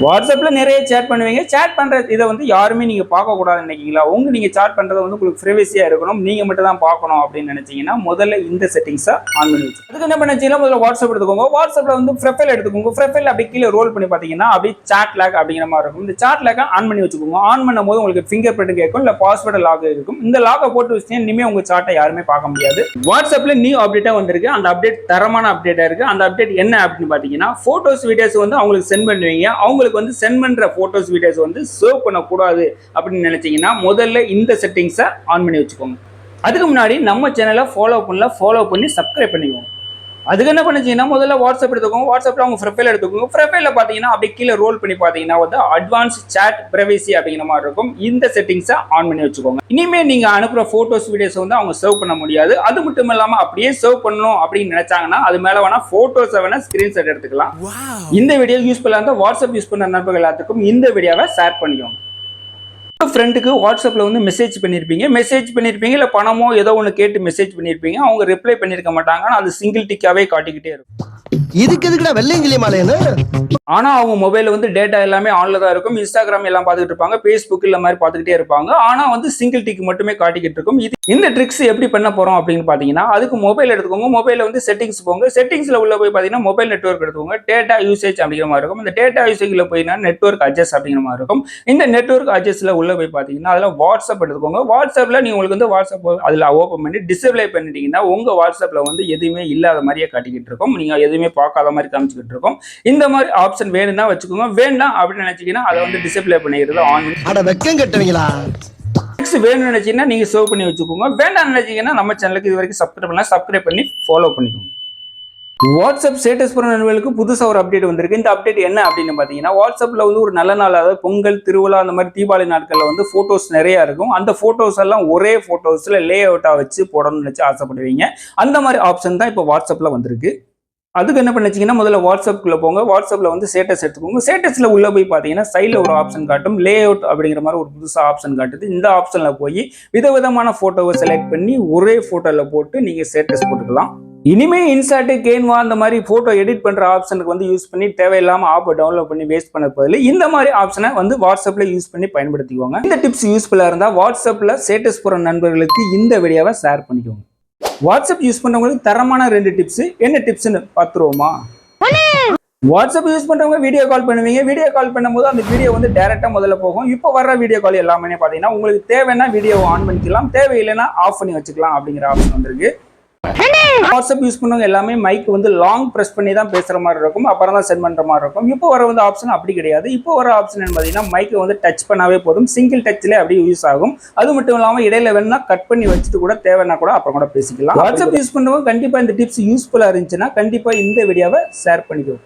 வாட்ஸ்அப்ல நிறைய சேட் பண்ணுவீங்க. சேட் பண்ற இதை வந்து யாருமே நீங்க பார்க்க கூடாதுன்னு நினைக்கிறீங்களா? நீங்க சேட் பண்றது வந்து உங்களுக்கு பிரைவசியா இருக்கணும், நீங்க மட்டும் தான் பார்க்கணும் அப்படின்னு நினைச்சீங்கன்னா முதல்ல இந்த செட்டிங்ஸை ஆன் பண்ணி வச்சு அதுக்கு என்ன பண்ணீங்கன்னா முதல்ல வாட்ஸ்அப் எடுத்துக்கோங்க. வாட்ஸ்அப்ல வந்து ப்ரொஃபைல் எடுத்துக்கோங்க. ப்ரொஃபைல் அப்படி கீழே ரோல் பண்ணி பார்த்தீங்கன்னா அப்படியே சாட் லாக் அப்படிங்கிற மாதிரி இருக்கும். இந்த சாட் லாக்கை ஆன் பண்ணி வச்சுக்கோங்க. ஆன் பண்ணும் போது உங்களுக்கு ஃபிங்கர் பிரிண்ட் கேட்கும், இல்லை பாஸ்வேர்டு லாக் இருக்கும். இந்த லாக்கை போட்டு வச்சுட்டீங்கன்னா இனிமே உங்க சாட்டை யாருமே பார்க்க முடியாது. வாட்ஸ்அப்ல நியூ அப்டேட்டா வந்திருக்கு. அந்த அப்டேட் தரமான அப்டேட்டா இருக்கு. அந்த அப்டேட் என்ன அப்படின்னு பார்த்தீங்கன்னா போட்டோஸ் வீடியோஸ் வந்து அவங்களுக்கு சென்ட் பண்ணுவீங்க. அவங்களுக்கு வந்து சென்ட் பண்ற போட்டோஸ் வீடியோஸ் வந்து சேவ் பண்ணக்கூடாது அப்படின்னு நினைச்சீங்கன்னா முதல்ல இந்த செட்டிங்ஸை ஆன் பண்ணி வச்சுக்கோங்க. அதுக்கு முன்னாடி நம்ம சேனலை ஃபாலோ பண்ணி சப்ஸ்கிரைப் பண்ணிக்கோங்க. அதுக்கு என்ன பண்ணுச்சீங்கன்னா முதல்ல வாட்ஸ்அப் எடுத்துக்கோங்க. வாட்ஸ்அப்ல அவங்க ப்ரொஃபைல் எடுத்துக்கோங்க. ப்ரொஃபைல பார்த்தீங்கன்னா அப்படி கீழே ரோல் பண்ணி பார்த்தீங்கன்னா வந்து அட்வான்ஸ் சாட் பிரைவசி அப்படிங்கிற மாதிரி இருக்கும். இந்த செட்டிங்ஸை ஆன் பண்ணி வச்சுக்கோங்க. இனிமேல் நீங்க அனுப்புற போட்டோஸ் வீடியோஸ் வந்து அவங்க சேவ் பண்ண முடியாது. அது மட்டும் இல்லாம அப்படியே சேவ் பண்ணணும் அப்படின்னு நினைச்சாங்கன்னா அது மேல வேணா போட்டோஸை வேணா ஸ்கிரீன்ஷாட் எடுத்துக்கலாம். இந்த வீடியோ யூஸ்ஃபுல்லா இருந்தால் வாட்ஸ்அப் யூஸ் பண்ண நண்பர்கள் எல்லாத்துக்கும் இந்த வீடியோவை ஷேர் பண்ணிக்கோங்க. ஃப்ரெண்டுக்கு வாட்ஸ்அப்ல வந்து மெசேஜ் பண்ணியிருப்பீங்க இல்லை பணமோ ஏதோ ஒன்று கேட்டு மெசேஜ் பண்ணியிருப்பீங்க. அவங்க ரிப்ளை பண்ணியிருக்க மாட்டாங்க. ஆனால் அது சிங்கிள் டிக்காவே காட்டிக்கிட்டே இருக்கும். இதுக்கு எதுக்குடா வெள்ளையங்கிலி மாலையன்னு? ஆனா அவங்க மொபைல்ல வந்து டேட்டா எல்லாமே ஆன்ல தான் இருக்கும். இன்ஸ்டாகிராம் எல்லாம் பார்த்துட்டு இருப்பாங்க, ஃபேஸ்புக் இல்ல மாதிரி பார்த்துக்கிட்டே இருப்பாங்க. ஆனா வந்து சிங்கிள் டிக் மட்டுமே காட்டிக்கிட்டு இருக்கும். இந்த ட்ரிக்ஸ் எப்படி பண்ண போறோம் அப்படின்னு பாத்தீங்கன்னா அதுக்கு மொபைல் எடுத்துக்கோங்க. மொபைல்ல வந்து செட்டிங்ஸ் போங்க. செட்டிங்ஸ்ல உள்ள போய் பாத்தீங்கன்னா மொபைல் நெட்வொர்க் எடுத்துக்கோங்க. டேட்டா யூசேஜ் அப்படிங்கிற மாதிரி இருக்கும். இந்த டேட்டா யூசேஜ்ல போயினா நெட்வொர்க் அட்ஜஸ்ட் அப்படிங்கிற மாதிரி இருக்கும். இந்த நெட்வொர்க் அட்ஜஸ்ட்ல உள்ள போய் பாத்தீங்கன்னா அதுல வாட்ஸ்அப் எடுத்துக்கோங்க. வாட்ஸ்அப்ல நீங்க உங்களுக்கு வந்து வாட்ஸ்அப் அதுல ஓப்பன் பண்ணி டிசேபிள் பண்ணிட்டீங்கன்னா உங்க வாட்ஸ்அப்ல வந்து எதுவுமே இல்லாத மாதிரியே காட்டிக்கிட்டு இருக்கும். நீங்க எதுவுமே பார்க்காத மாதிரி காமிச்சுக்கிட்டு இருக்கும். இந்த மாதிரி ஆப்ஷன் வேணும்னா வச்சுக்கோங்க. வேண்டாம் அப்படின்னு நினைச்சீங்கன்னா அதை வந்து டிசேபிள் பண்ணிக்கிறது ஆன். அட வெக்கம் கட்டுவீங்களா? வேணும்னு நினைச்சீங்கன்னா நீங்க சேவ் பண்ணி வச்சுக்கோங்க. வேண்டாம் நினைச்சீங்கன்னா நம்ம சேனலுக்கு இது வரைக்கும் சப்ஸ்கிரைப் பண்ணி ஃபாலோ பண்ணிக்கோங்க. வாட்ஸ்அப் ஸ்டேட்டஸ் போற நண்பர்களுக்கு புதுசாக ஒரு அப்டேட் வந்திருக்கு. இந்த அப்டேட் என்ன அப்படின்னு பார்த்தீங்கன்னா வாட்ஸ்அப்ல வந்து ஒரு நல்ல நாள், அதாவது பொங்கல், திருவிழா, அந்த மாதிரி தீபாவளி நாட்களில் வந்து போட்டோஸ் நிறைய இருக்கும். அந்த போட்டோஸ் எல்லாம் ஒரே போட்டோஸ்ல லே அவுட்டா வச்சு போடணும்னு நினைச்சு ஆசைப்படுவீங்க. அந்த மாதிரி ஆப்ஷன் தான் இப்போ வாட்ஸ்அப்ல வந்திருக்கு. அதுக்கு என்ன பண்ணிச்சிங்கன்னா முதல்ல வாட்ஸ்அப்குள்ள போங்க. வாட்ஸ்அப்ல வந்து ஸ்டேட்டஸ் எடுத்துக்கோங்க. ஸ்டேட்டஸ்ல உள்ள போய் பார்த்தீங்கன்னா சைடில் ஒரு ஆப்ஷன் காட்டும், லே அவுட் அப்படிங்கிற மாதிரி ஒரு புதுசாக ஆப்ஷன் காட்டுது. இந்த ஆப்ஷன்ல போய் விதவிதமான போட்டோவை செலக்ட் பண்ணி ஒரே போட்டோல போட்டு நீங்க ஸ்டேட்டஸ் போட்டுக்கலாம். இனிமே இன்சார்ட், கேன்வா அந்த மாதிரி போட்டோ எடிட் பண்ற ஆப்ஷனுக்கு வந்து யூஸ் பண்ணி தேவையில்லாம ஆப் டவுன்லோட் பண்ணி வேஸ்ட் பண்ண பதில் இந்த மாதிரி ஆப்ஷனை வந்து வாட்ஸ்அப்ல யூஸ் பண்ணி பயன்படுத்திக்குவாங்க. இந்த டிப்ஸ் யூஸ்ஃபுல்லா இருந்தா வாட்ஸ்அப்ல ஸ்டேட்டஸ் போற நண்பர்களுக்கு இந்த வீடியோவை ஷேர் பண்ணிக்கோங்க. வாட்ஸ்அப் யூஸ் பண்றவங்களுக்கு தரமான 2 டிப்ஸ். என்ன டிப்ஸ்னு பார்த்துருவோமா? வாட்ஸ்அப் யூஸ் பண்றவங்க வீடியோ கால் பண்ணுவீங்க. வீடியோ கால் பண்ணும்போது அந்த வீடியோ வந்து டைரக்டா முதல்ல போகும். இப்போ வர்ற வீடியோ கால் எல்லாமே பாத்தீங்கன்னா உங்களுக்கு தேவைன்னா வீடியோ ஆன் பண்ணிக்கலாம், தேவையில்லைன்னா ஆஃப் பண்ணி வச்சுக்கலாம் அப்படிங்கிற ஆப்ஷன் வந்திருக்கு. வாட்ஸ்அப் யூஸ் பண்ணவங்க எல்லாமே மைக் வந்து லாங் பிரஸ் பண்ணி தான் பேசுற மாதிரி இருக்கும், அப்புறம் தான் சென்ட் பண்ற மாதிரி இருக்கும். இப்போ வர வந்து ஆப்ஷன் அப்படி கிடையாது. இப்போ வர ஆப்ஷன் என்ன பார்த்தீங்கன்னா மைக்கை வந்து டச் பண்ணாவே போதும், சிங்கிள் டச்லேயே அப்படியே யூஸ் ஆகும். அது மட்டும் இல்லாமல் இடையில வேணும்னா கட் பண்ணி வச்சுட்டு கூட தேவைன்னா கூட அப்புறம் கூட பேசிக்கலாம். வாட்ஸ்அப் யூஸ் பண்ணுறவங்க கண்டிப்பாக இந்த டிப்ஸ் யூஸ்ஃபுல்லாக இருந்துச்சுன்னா கண்டிப்பாக இந்த வீடியோவை ஷேர் பண்ணிக்கோ.